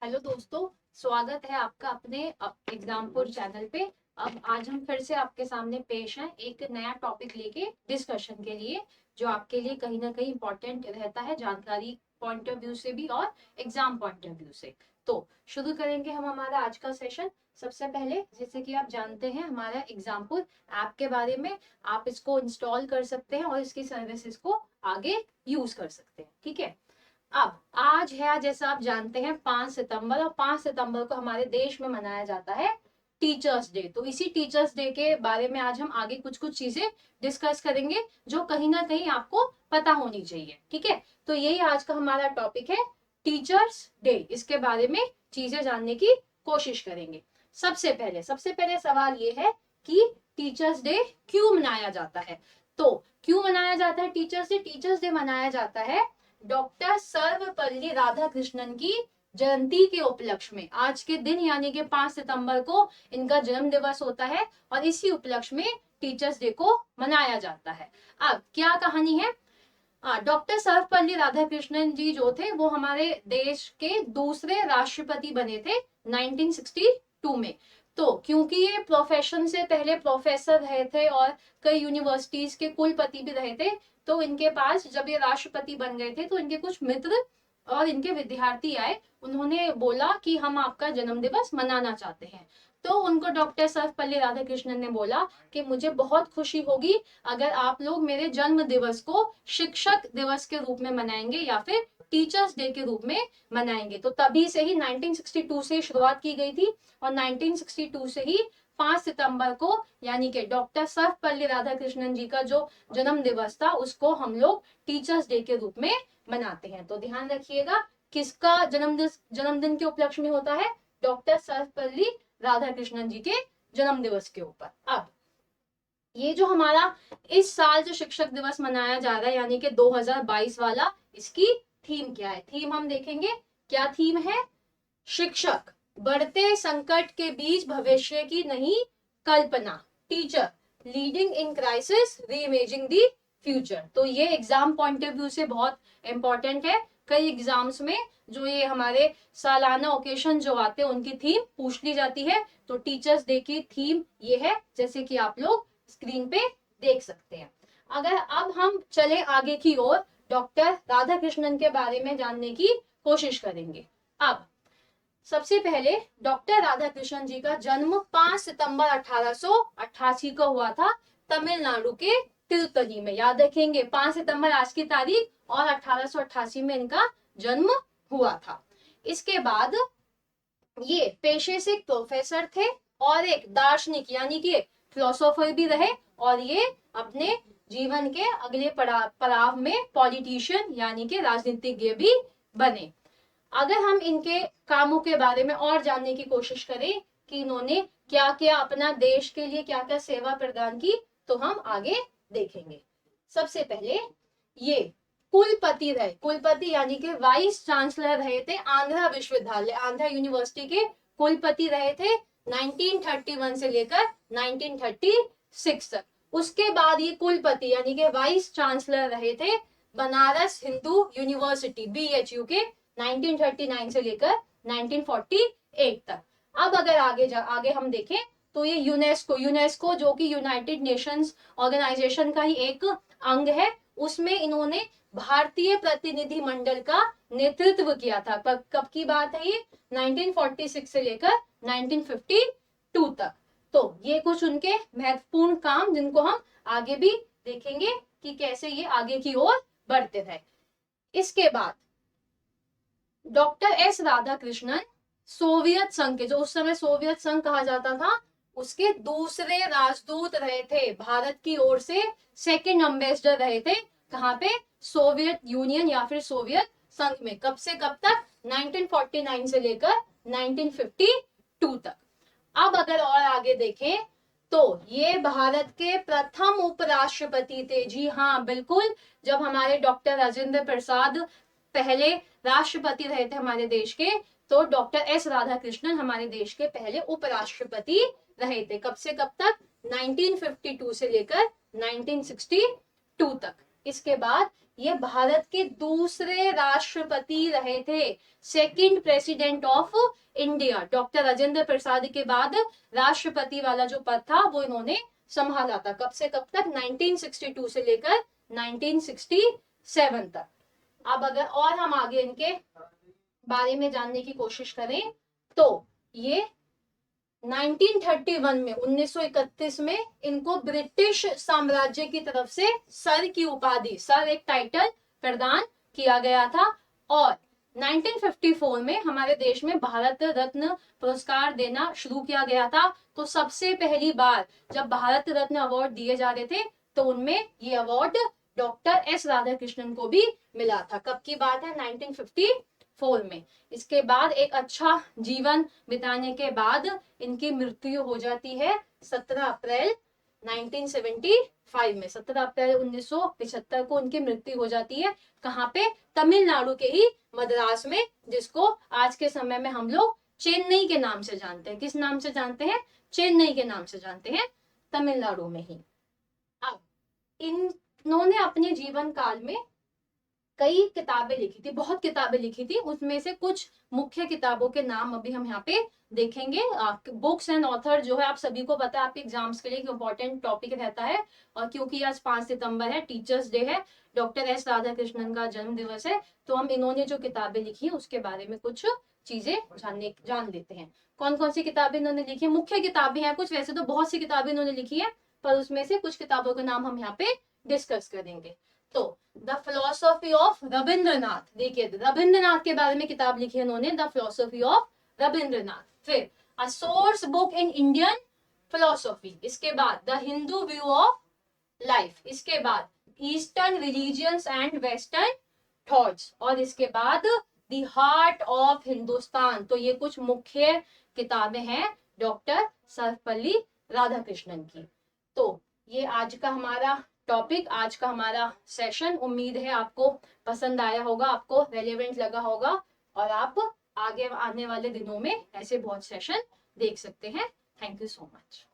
Hello दोस्तों, स्वागत है आपका अपने एग्जामपुर चैनल पे। अब आज हम फिर से आपके सामने पेश हैं एक नया टॉपिक लेके डिस्कशन के लिए, जो आपके लिए कहीं ना कहीं इम्पोर्टेंट रहता है, जानकारी पॉइंट ऑफ व्यू से भी और एग्जाम पॉइंट ऑफ व्यू से। तो शुरू करेंगे हम हमारा आज का सेशन। सबसे पहले, जैसे कि आप जानते हैं, हमारा एग्जामपुर ऐप के बारे में, आप इसको इंस्टॉल कर सकते हैं और इसकी सर्विसेज को आगे यूज कर सकते हैं। ठीक है। अब आज है, जैसा आप जानते हैं, 5 सितंबर, और 5 सितंबर को हमारे देश में मनाया जाता है टीचर्स डे। तो इसी टीचर्स डे के बारे में आज हम आगे कुछ कुछ चीजें डिस्कस करेंगे जो कहीं ना कहीं आपको पता होनी चाहिए। ठीक है। तो यही आज का हमारा टॉपिक है, टीचर्स डे। इसके बारे में चीजें जानने की कोशिश करेंगे। सबसे पहले सवाल ये है कि टीचर्स डे क्यों मनाया जाता है। तो क्यों मनाया जाता है टीचर्स डे? टीचर्स डे मनाया जाता है डॉक्टर सर्वपल्ली राधाकृष्णन की जयंती के उपलक्ष्य में। आज के दिन यानी कि 5 सितंबर को इनका जन्म दिवस होता है और इसी उपलक्ष्य में टीचर्स डे को मनाया जाता है। अब क्या कहानी है? डॉक्टर सर्वपल्ली राधाकृष्णन जी जो थे, वो हमारे देश के दूसरे राष्ट्रपति बने थे 1962 में। तो क्योंकि ये प्रोफेशन से पहले प्रोफेसर रहे थे और कई यूनिवर्सिटीज के कुलपति भी रहे थे, तो इनके पास जब ये राष्ट्रपति बन गए थे तो इनके कुछ मित्र और इनके विद्यार्थी आए। उन्होंने बोला कि हम आपका जन्म दिवस मनाना चाहते हैं। तो उनको डॉक्टर सर्वपल्ली राधाकृष्णन ने बोला कि मुझे बहुत खुशी होगी अगर आप लोग मेरे जन्म दिवस को शिक्षक दिवस के रूप में मनाएंगे या फिर टीचर्स डे के रूप में मनाएंगे। तो तभी से ही 1962 से शुरुआत की गई थी और 1962 से ही 5 सितंबर को, यानी कि डॉक्टर सर्वपल्ली राधाकृष्णन जी का जो जन्म दिवस था, उसको हम लोग टीचर्स डे के रूप में मनाते हैं। तो ध्यान रखिएगा, किसका जन्मदिन के उपलक्ष्य में होता है? डॉक्टर सर्वपल्ली राधाकृष्णन जी के जन्म दिवस के ऊपर। अब ये जो हमारा इस साल जो शिक्षक दिवस मनाया जा रहा है, यानी कि 2022 वाला, इसकी थीम क्या है? थीम हम देखेंगे। क्या थीम है? शिक्षक, बढ़ते संकट के बीच भविष्य की नई कल्पना। Teacher, leading in crisis, reimagining the future. तो ये एग्जाम पॉइंट ऑफ व्यू से बहुत इंपॉर्टेंट है। कई एग्जाम्स में जो ये हमारे सालाना ओकेशन जो आते हैं, उनकी थीम पूछ ली जाती है। तो टीचर्स डे की थीम ये है, जैसे कि आप लोग स्क्रीन पे देख सकते हैं। अगर अब हम चले आगे की ओर, डॉक्टर राधाकृष्णन के बारे में जानने की कोशिश करेंगे। अब सबसे पहले, डॉक्टर राधाकृष्णन जी का जन्म 5 सितंबर 1888 को हुआ था, तमिलनाडु के तिरुपति में। याद रखेंगे, 5 सितंबर आज की तारीख, और 1888 में इनका जन्म हुआ था। इसके बाद ये पेशे से एक प्रोफेसर थे और एक दार्शनिक यानी कि फिलोसोफर भी रहे, और ये अपने जीवन के अगले पड़ाव में पॉलिटिशियन यानी कि राजनीतिज्ञ भी बने। अगर हम इनके कामों के बारे में और जानने की कोशिश करें कि इन्होंने क्या क्या अपना देश के लिए क्या क्या सेवा प्रदान की, तो हम आगे देखेंगे। सबसे पहले ये कुलपति रहे। कुलपति यानी कि वाइस चांसलर रहे थे आंध्रा विश्वविद्यालय, आंध्रा यूनिवर्सिटी के कुलपति रहे थे 1931 से लेकर 1936 तक। उसके बाद ये कुलपति यानी कि वाइस चांसलर रहे थे बनारस हिंदू यूनिवर्सिटी BHU के 1939 से लेकर 1948 तक। अब अगर आगे हम देखें तो ये यूनेस्को जो कि यूनाइटेड नेशंस ऑर्गेनाइजेशन का ही एक अंग है, उसमें इन्होंने भारतीय प्रतिनिधि मंडल का नेतृत्व किया था। कब की बात है ये? 1946 से लेकर 1952 तक। तो ये कुछ उनके महत्वपूर्ण काम, जिनको हम आगे भी देखेंगे कि कैसे ये आगे की ओर बढ़ते रहे। इसके बाद डॉक्टर एस राधाकृष्णन सोवियत संघ के, जो उस समय सोवियत संघ कहा जाता था, उसके दूसरे राजदूत रहे थे। भारत की ओर से सेकंड एम्बेसडर रहे थे। कहाँ पे? सोवियत यूनियन या फिर सोवियत संघ में। कब से कब तक? 1949 से लेकर 1952 तक। अब अगर और आगे देखें तो ये भारत के प्रथम उपराष्ट्रपति थे। जी हाँ, बिल्कुल। जब हमारे डॉक्टर राजेंद्र प्रसाद पहले राष्ट्रपति रहे थे हमारे देश के, तो डॉक्टर एस राधाकृष्णन हमारे देश के पहले उपराष्ट्रपति रहे थे। कब से कब तक? 1952 से लेकर 1962 तक। इसके बाद ये भारत के दूसरे राष्ट्रपति रहे थे, second president of India. Doctor Rajendra Prasad के बाद राष्ट्रपति वाला जो पद था वो इन्होंने संभाला था। कब से कब तक? 1962 से लेकर 1967 तक। अब अगर और हम आगे इनके बारे में जानने की कोशिश करें तो ये 1931 में 1931 में इनको ब्रिटिश साम्राज्य की तरफ से सर की उपाधि, सर एक टाइटल प्रदान किया गया था। और 1954 में हमारे देश में भारत रत्न पुरस्कार देना शुरू किया गया था। तो सबसे पहली बार जब भारत रत्न अवार्ड दिए जा रहे थे तो उनमें ये अवार्ड डॉक्टर एस राधाकृष्णन को भी मिला था। कब की बात है? 1954 में। इसके बाद एक अच्छा जीवन बिताने के बाद इनकी मृत्यु हो जाती है 17 अप्रैल 1975 में। 17 अप्रैल 1975 को उनकी मृत्यु हो जाती है। कहाँ पे? तमिलनाडु के ही मद्रास में, जिसको आज के समय में हम लोग चेन्नई के नाम से जानते हैं। किस नाम से जानते हैं? चेन्नई के नाम से जानते हैं, तमिलनाडु में ही। अब इन्होंने अपने जीवन काल में कई किताबें लिखी थी, बहुत किताबें लिखी थी। उसमें से कुछ मुख्य किताबों के नाम अभी हम यहाँ पे देखेंगे। बुक्स एंड ऑथर जो है आप सभी को पता है, आपके एग्जाम्स के लिए एक इम्पोर्टेंट टॉपिक रहता है। और क्योंकि आज 5 सितंबर है, टीचर्स डे है, डॉक्टर एस राधाकृष्णन का जन्म दिवस है, तो हम इन्होंने जो किताबें लिखी है उसके बारे में कुछ चीजें जान लेते हैं। कौन कौन सी किताबें इन्होंने लिखी है? मुख्य किताबें हैं कुछ, वैसे तो बहुत सी किताबें इन्होंने लिखी है, पर उसमें से कुछ किताबों के नाम हम यहाँ पे डिस्कस करेंगे। तो द फिलोसॉफी ऑफ रविंद्रनाथ, देखिए रविंद्रनाथ के बारे में किताब लिखी है उन्होंने, द फिलोसॉफी ऑफ रविंद्रनाथ। फिर a source book in Indian philosophy, इसके बाद the Hindu view of life, इसके बाद eastern religions and western thoughts, और इसके बाद द हार्ट ऑफ हिंदुस्तान। तो ये कुछ मुख्य किताबें हैं डॉक्टर सर्वपल्ली राधाकृष्णन की। तो ये आज का हमारा टॉपिक, आज का हमारा सेशन। उम्मीद है आपको पसंद आया होगा, आपको रेलेवेंट लगा होगा, और आप आगे आने वाले दिनों में ऐसे बहुत सेशन देख सकते हैं। Thank you so much.